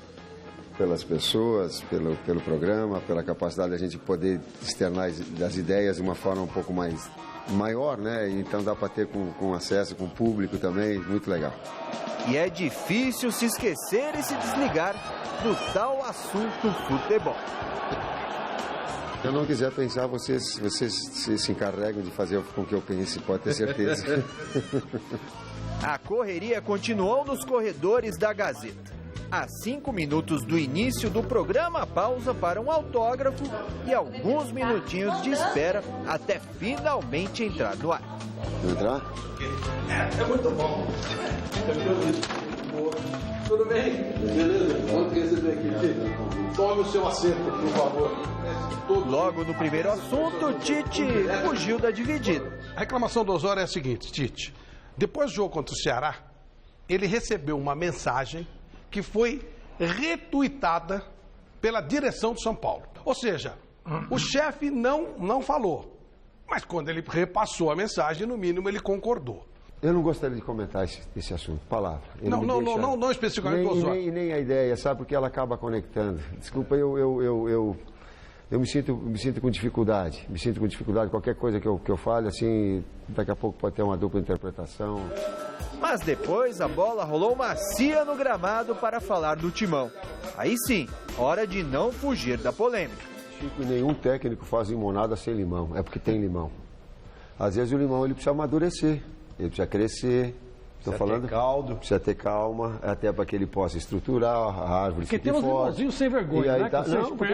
pelas pessoas, pelo programa, pela capacidade de a gente poder externar as ideias de uma forma um pouco maior, né? Então dá para ter com acesso, com o público também, muito legal. E é difícil se esquecer e se desligar do tal assunto futebol. Se eu não quiser pensar, vocês se encarregam de fazer com que eu pense, pode ter certeza. A correria continuou nos corredores da Gazeta. A 5 minutos do início do programa, pausa para um autógrafo e alguns minutinhos de espera até finalmente entrar no ar. Entrar? É muito bom. Tudo bem? Beleza? Vamos receber aqui. Tome o seu assento, por favor. Logo no primeiro assunto, Tite fugiu da dividida. A reclamação do Osório é a seguinte, Tite. Depois do jogo contra o Ceará, ele recebeu uma mensagem que foi retuitada pela direção do São Paulo. Ou seja, o chefe não falou, mas quando ele repassou a mensagem, no mínimo ele concordou. Eu não gostaria de comentar esse assunto, palavra. Não especificamente o Osório. Nem a ideia, sabe, porque ela acaba conectando. Desculpa, eu me sinto com dificuldade. Qualquer coisa que eu fale, assim, daqui a pouco pode ter uma dupla interpretação. Mas depois a bola rolou macia no gramado para falar do Timão. Aí sim, hora de não fugir da polêmica. Chico, nenhum técnico faz limonada sem limão, é porque tem limão. Às vezes o limão ele precisa amadurecer. Ele precisa crescer. Precisa ter calma, até para que ele possa estruturar a árvore. Porque tem uns irmãozinhos sem vergonha, né?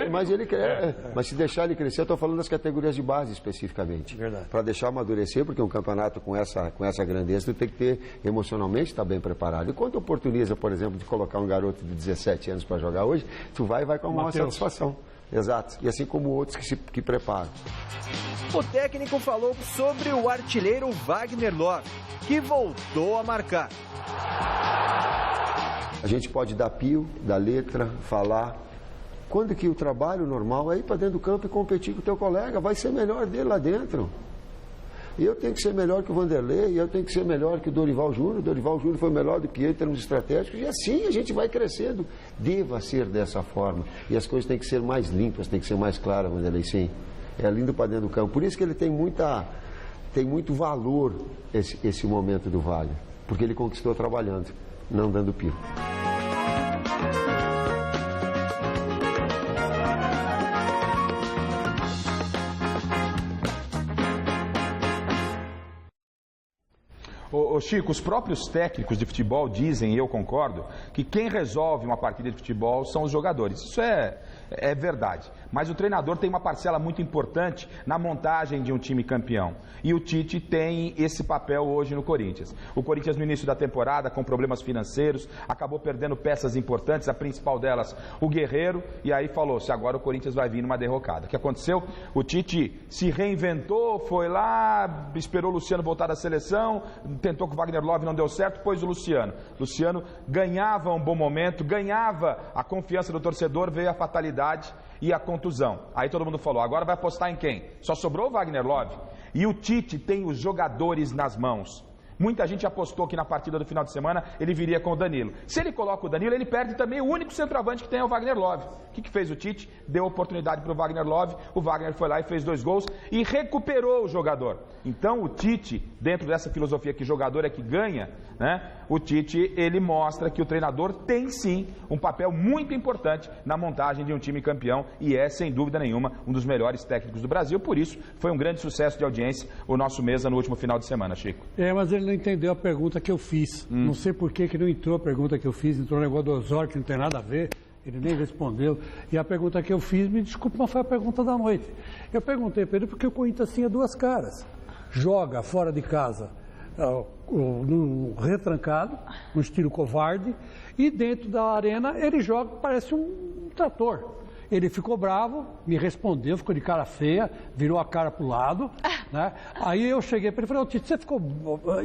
Mas ele quer. Mas se deixar ele crescer, eu estou falando das categorias de base especificamente. Verdade. Para deixar amadurecer, porque um campeonato com essa grandeza, tu tem que ter emocionalmente estar bem preparado. E quando oportuniza, por exemplo, de colocar um garoto de 17 anos para jogar hoje, tu vai com a maior satisfação. Exato. E assim como outros que preparam. O técnico falou sobre o artilheiro Wagner Love, que voltou a marcar. A gente pode dar pio, dar letra, falar. Quando que o trabalho normal é ir para dentro do campo e competir com o teu colega, vai ser melhor dele lá dentro. E eu tenho que ser melhor que o Vanderlei, e eu tenho que ser melhor que o Dorival Júnior. O Dorival Júnior foi melhor do que eu em termos estratégicos. E assim a gente vai crescendo. Deva ser dessa forma. E as coisas têm que ser mais limpas, têm que ser mais claras, Vanderlei, sim. É lindo para dentro do campo. Por isso que ele tem muito valor esse momento do Wagner. Porque ele conquistou trabalhando, não dando pio. Ô Chico, os próprios técnicos de futebol dizem, e eu concordo, que quem resolve uma partida de futebol são os jogadores. Isso é verdade. Mas o treinador tem uma parcela muito importante na montagem de um time campeão. E o Tite tem esse papel hoje no Corinthians. O Corinthians, no início da temporada, com problemas financeiros, acabou perdendo peças importantes, a principal delas, o Guerreiro, e aí falou-se, agora o Corinthians vai vir numa derrocada. O que aconteceu? O Tite se reinventou, foi lá, esperou o Luciano voltar da seleção, tentou com o Wagner Love, não deu certo, pôs o Luciano. Luciano ganhava um bom momento, ganhava a confiança do torcedor, veio a fatalidade e a contusão. Aí todo mundo falou, agora vai apostar em quem? Só sobrou o Wagner Love. E o Tite tem os jogadores nas mãos. Muita gente apostou que na partida do final de semana ele viria com o Danilo. Se ele coloca o Danilo, ele perde também o único centroavante que tem é o Wagner Love. O que fez o Tite? Deu oportunidade para o Wagner Love, o Wagner foi lá e fez 2 gols e recuperou o jogador. Então o Tite, dentro dessa filosofia que jogador é que ganha, né? O Tite, ele mostra que o treinador tem sim um papel muito importante na montagem de um time campeão e é, sem dúvida nenhuma, um dos melhores técnicos do Brasil. Por isso, foi um grande sucesso de audiência o nosso Mesa no último final de semana, Chico. Mas ele não entendeu a pergunta que eu fiz. Não sei por que não entrou a pergunta que eu fiz, entrou o negócio do Osório, que não tem nada a ver, ele nem respondeu. E a pergunta que eu fiz, me desculpe, mas foi a pergunta da noite. Eu perguntei para ele porque o Corinthians tinha 2 caras. Joga fora de casa, num retrancado, no estilo covarde, e dentro da arena ele joga, parece um trator. Ele ficou bravo, me respondeu, ficou de cara feia, virou a cara pro lado, né? Aí eu cheguei para ele e falei, Tite, você ficou...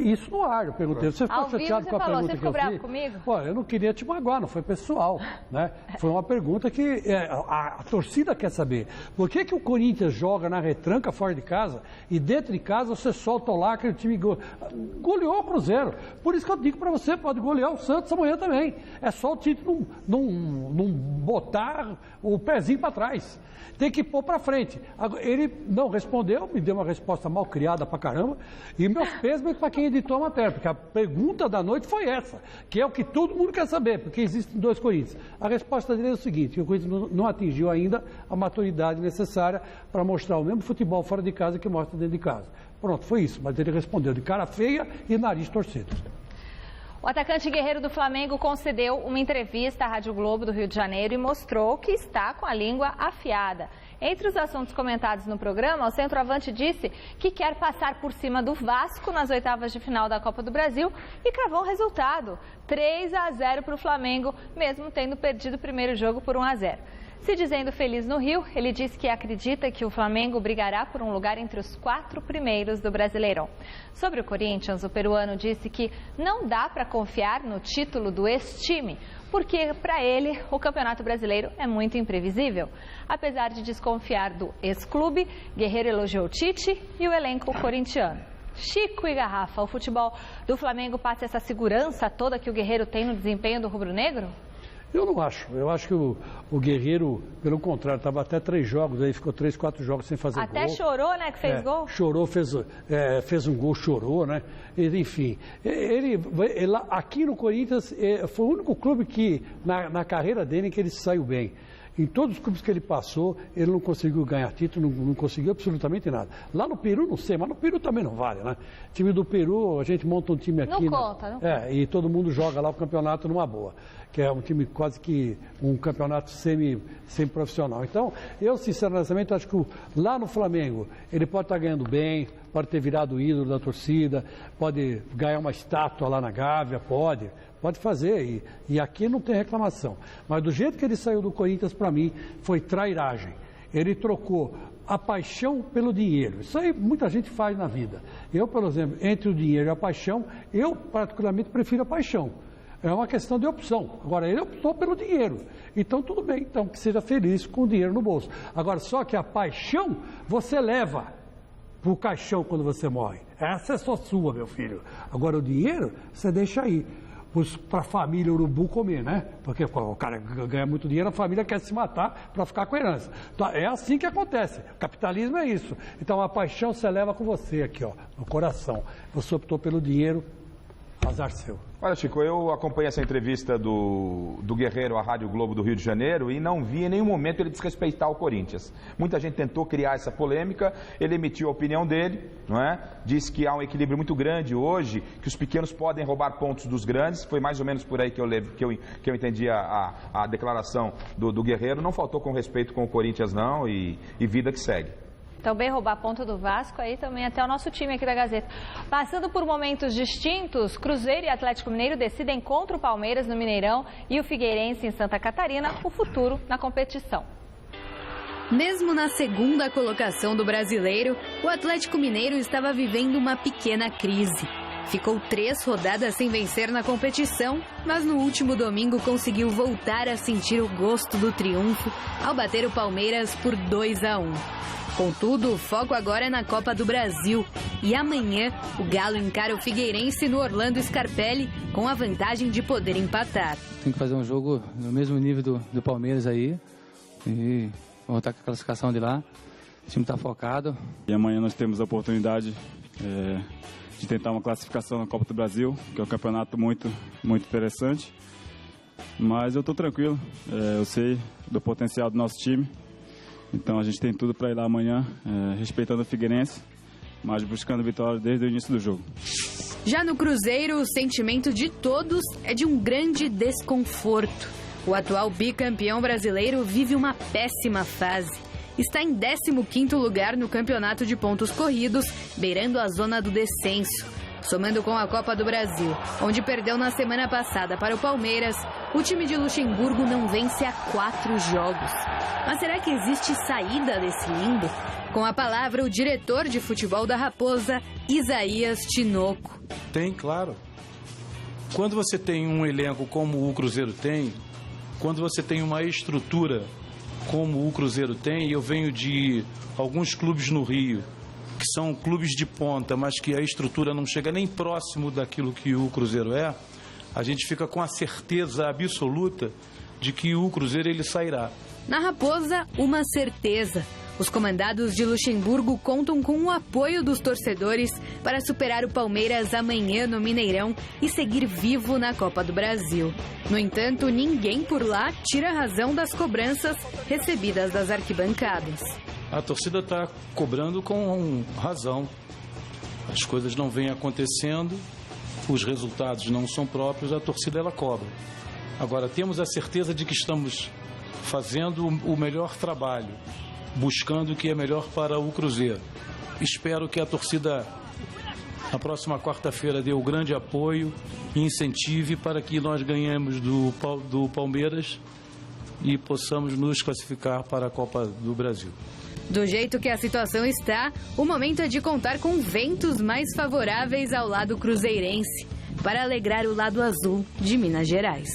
Isso no ar, eu perguntei, você ficou chateado com a pergunta que eu fiz? Você ficou bravo comigo? Pô, eu não queria te magoar, não foi pessoal, né? Foi uma pergunta que a torcida quer saber. Por que o Corinthians joga na retranca fora de casa e dentro de casa você solta o lacre e o time goleou o Cruzeiro? Por isso que eu digo para você, pode golear o Santos amanhã também. É só o Tite não botar o pezinho para trás. Tem que pôr para frente. Ele não respondeu, me deu uma resposta mal criada pra caramba, e meus pêsames para quem editou a matéria, porque a pergunta da noite foi essa, que é o que todo mundo quer saber, porque existem 2 Corinthians. A resposta dele é o seguinte, que o Corinthians não atingiu ainda a maturidade necessária para mostrar o mesmo futebol fora de casa que mostra dentro de casa. Pronto, foi isso, mas ele respondeu de cara feia e nariz torcido. O atacante Guerreiro do Flamengo concedeu uma entrevista à Rádio Globo do Rio de Janeiro e mostrou que está com a língua afiada. Entre os assuntos comentados no programa, o centroavante disse que quer passar por cima do Vasco nas oitavas de final da Copa do Brasil e cravou o resultado, 3-0 para o Flamengo, mesmo tendo perdido o primeiro jogo por 1-0. Se dizendo feliz no Rio, ele disse que acredita que o Flamengo brigará por um lugar entre os 4 primeiros do Brasileirão. Sobre o Corinthians, o peruano disse que não dá para confiar no título do ex-time, porque para ele o Campeonato Brasileiro é muito imprevisível. Apesar de desconfiar do ex-clube, Guerreiro elogiou o Tite e o elenco corintiano. Chico e Garrafa, o futebol do Flamengo passa essa segurança toda que o Guerreiro tem no desempenho do rubro-negro? Eu não acho. Eu acho que o Guerreiro, pelo contrário, estava até 3 jogos, aí ficou 3, 4 jogos sem fazer gol. Até chorou, né, que fez gol? Chorou, fez um gol, chorou, né? Enfim, ele aqui no Corinthians foi o único clube que, na carreira dele, que ele saiu bem. Em todos os clubes que ele passou, ele não conseguiu ganhar título, não conseguiu absolutamente nada. Lá no Peru, não sei, mas no Peru também não vale, né? Time do Peru, a gente monta um time aqui... Não conta, não conta. E todo mundo joga lá o campeonato numa boa, que é um time quase que um campeonato semi-profissional. Então, eu sinceramente acho que lá no Flamengo, ele pode estar ganhando bem, pode ter virado ídolo da torcida, pode ganhar uma estátua lá na Gávea, pode fazer, e aqui não tem reclamação. Mas do jeito que ele saiu do Corinthians, para mim, foi trairagem. Ele trocou a paixão pelo dinheiro. Isso aí muita gente faz na vida. Eu, por exemplo, entre o dinheiro e a paixão, eu particularmente prefiro a paixão. É uma questão de opção. Agora, ele optou pelo dinheiro. Então, tudo bem. Então, que seja feliz com o dinheiro no bolso. Agora, só que a paixão, você leva para o caixão quando você morre. Essa é só sua, meu filho. Agora, o dinheiro, você deixa aí. Para a família urubu comer, né? Porque o cara ganha muito dinheiro, a família quer se matar para ficar com a herança. Então, é assim que acontece. O capitalismo é isso. Então, a paixão você leva com você aqui, ó, no coração. Você optou pelo dinheiro, azar seu. Olha, Chico, eu acompanhei essa entrevista do Guerreiro à Rádio Globo do Rio de Janeiro e não vi em nenhum momento ele desrespeitar o Corinthians. Muita gente tentou criar essa polêmica, ele emitiu a opinião dele, não é? Disse que há um equilíbrio muito grande hoje, que os pequenos podem roubar pontos dos grandes, foi mais ou menos por aí que eu entendi a declaração do Guerreiro. Não faltou com respeito com o Corinthians não, e vida que segue. Também roubar ponto do Vasco, aí também até o nosso time aqui da Gazeta. Passando por momentos distintos, Cruzeiro e Atlético Mineiro decidem contra o Palmeiras no Mineirão e o Figueirense em Santa Catarina o futuro na competição. Mesmo na segunda colocação do Brasileiro, o Atlético Mineiro estava vivendo uma pequena crise. Ficou 3 rodadas sem vencer na competição, mas no último domingo conseguiu voltar a sentir o gosto do triunfo ao bater o Palmeiras por 2-1. Contudo, o foco agora é na Copa do Brasil. E amanhã, o Galo encara o Figueirense no Orlando Scarpelli com a vantagem de poder empatar. Tem que fazer um jogo no mesmo nível do Palmeiras aí e voltar com a classificação de lá. O time está focado. E amanhã nós temos a oportunidade de tentar uma classificação na Copa do Brasil, que é um campeonato muito, muito interessante. Mas eu estou tranquilo, eu sei do potencial do nosso time. Então a gente tem tudo para ir lá amanhã, respeitando o Figueirense, mas buscando vitória desde o início do jogo. Já no Cruzeiro, o sentimento de todos é de um grande desconforto. O atual bicampeão brasileiro vive uma péssima fase. Está em 15º lugar no campeonato de pontos corridos, beirando a zona do descenso. Somando com a Copa do Brasil, onde perdeu na semana passada para o Palmeiras, o time de Luxemburgo não vence há 4 jogos. Mas será que existe saída desse limbo? Com a palavra, o diretor de futebol da Raposa, Isaías Tinoco. Tem, claro. Quando você tem um elenco como o Cruzeiro tem, quando você tem uma estrutura como o Cruzeiro tem, eu venho de alguns clubes no Rio, que são clubes de ponta, mas que a estrutura não chega nem próximo daquilo que o Cruzeiro é, a gente fica com a certeza absoluta de que o Cruzeiro ele sairá. Na Raposa, uma certeza. Os comandados de Luxemburgo contam com o apoio dos torcedores para superar o Palmeiras amanhã no Mineirão e seguir vivo na Copa do Brasil. No entanto, ninguém por lá tira a razão das cobranças recebidas das arquibancadas. A torcida está cobrando com razão. As coisas não vêm acontecendo, os resultados não são próprios, a torcida ela cobra. Agora, temos a certeza de que estamos fazendo o melhor trabalho, buscando o que é melhor para o Cruzeiro. Espero que a torcida, na próxima quarta-feira, dê o grande apoio e incentive para que nós ganhemos do Palmeiras e possamos nos classificar para a Copa do Brasil. Do jeito que a situação está, o momento é de contar com ventos mais favoráveis ao lado cruzeirense, para alegrar o lado azul de Minas Gerais.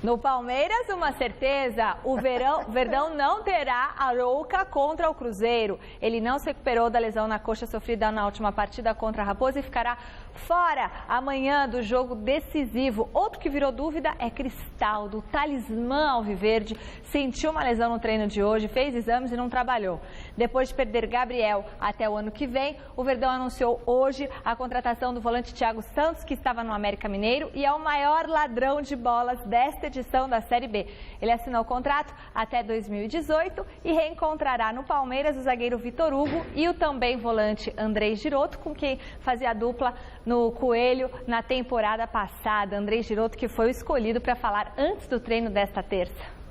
No Palmeiras, uma certeza, o Verdão não terá Arouca contra o Cruzeiro. Ele não se recuperou da lesão na coxa sofrida na última partida contra a Raposa e ficará fora amanhã do jogo decisivo. Outro que virou dúvida é Cristaldo, talismã alviverde. Sentiu uma lesão no treino de hoje, fez exames e não trabalhou. Depois de perder Gabriel até o ano que vem, o Verdão anunciou hoje a contratação do volante Thiago Santos, que estava no América Mineiro e é o maior ladrão de bolas desta edição edição da Série B. Ele assinou o contrato até 2018 e reencontrará no Palmeiras o zagueiro Vitor Hugo e o também volante Andrei Giroto, com quem fazia a dupla no Coelho na temporada passada. Andrei Giroto, que foi o escolhido para falar antes do treino desta terça.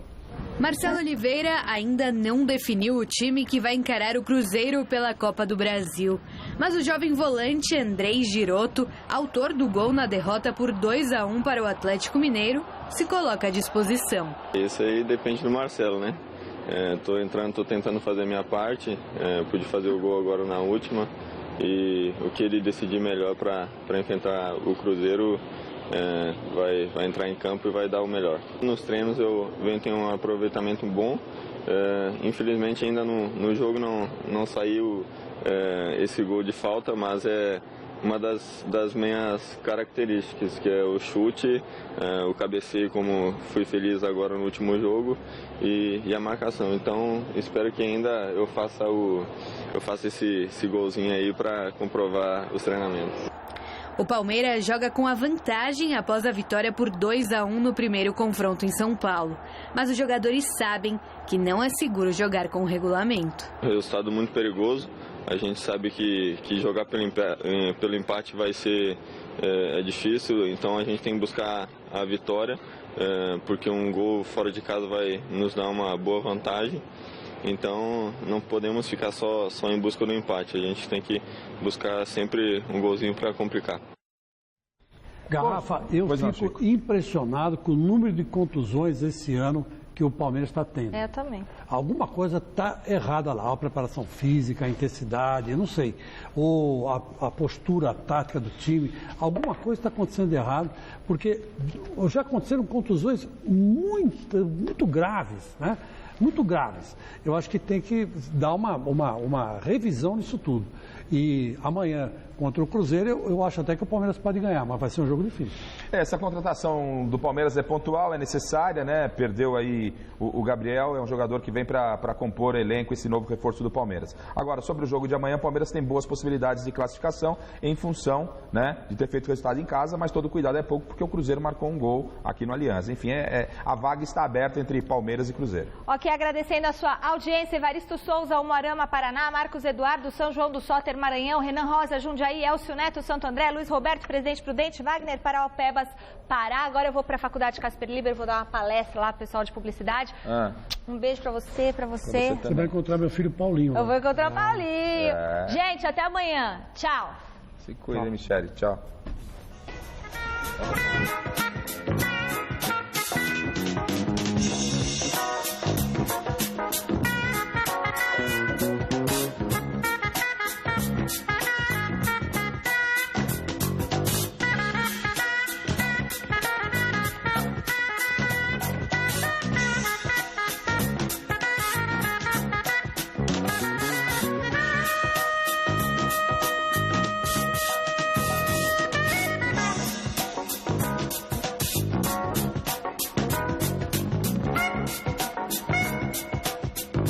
Marcelo Oliveira ainda não definiu o time que vai encarar o Cruzeiro pela Copa do Brasil. Mas o jovem volante Andrei Giroto, autor do gol na derrota por 2-1 para o Atlético Mineiro, se coloca à disposição. Isso aí depende do Marcelo, né? Tô tentando fazer a minha parte, pude fazer o gol agora na última e o que ele decidir melhor para enfrentar o Cruzeiro vai entrar em campo e vai dar o melhor. Nos treinos eu venho tendo um aproveitamento bom, infelizmente ainda no jogo não saiu esse gol de falta, mas é uma das minhas características, que é o chute, o cabeceio, como fui feliz agora no último jogo, e a marcação. Então espero que ainda eu faça esse golzinho aí para comprovar os treinamentos. O Palmeiras joga com a vantagem após a vitória por 2-1 no primeiro confronto em São Paulo. Mas os jogadores sabem que não é seguro jogar com o regulamento. Resultado muito perigoso. A gente sabe que jogar pelo empate vai ser difícil, então a gente tem que buscar a vitória, porque um gol fora de casa vai nos dar uma boa vantagem. Então não podemos ficar só em busca do empate, a gente tem que buscar sempre um golzinho para complicar. Garrafa, eu fico impressionado com o número de contusões esse ano que o Palmeiras está tendo. Eu também. Alguma coisa está errada lá, a preparação física, a intensidade, eu não sei, ou a postura tática do time, alguma coisa está acontecendo errado, porque já aconteceram contusões muito graves, né? Muito graves. Eu acho que tem que dar uma revisão nisso tudo. E amanhã, contra o Cruzeiro, eu acho até que o Palmeiras pode ganhar, mas vai ser um jogo difícil. Essa contratação do Palmeiras é pontual, é necessária, né? Perdeu aí o Gabriel, é um jogador que vem para compor elenco, esse novo reforço do Palmeiras. Agora, sobre o jogo de amanhã, o Palmeiras tem boas possibilidades de classificação em função, né, de ter feito o resultado em casa, mas todo cuidado é pouco porque o Cruzeiro marcou um gol aqui no Aliança. Enfim, a vaga está aberta entre Palmeiras e Cruzeiro. Ok, agradecendo a sua audiência, Evaristo Souza, Umuarama, Paraná, Marcos Eduardo, São João do Soter, Maranhão, Renan Rosa, Jundiaí, Elcio Neto, Santo André, Luiz Roberto, Presidente Prudente, Wagner, Paraopebas, Pará. Agora eu vou para a Faculdade Casper Libero, vou dar uma palestra lá pro pessoal de publicidade. Um beijo para você, para você. Você vai encontrar meu filho Paulinho. Eu vou encontrar o Paulinho. Gente, até amanhã. Tchau. Se cuida, Michele. Tchau.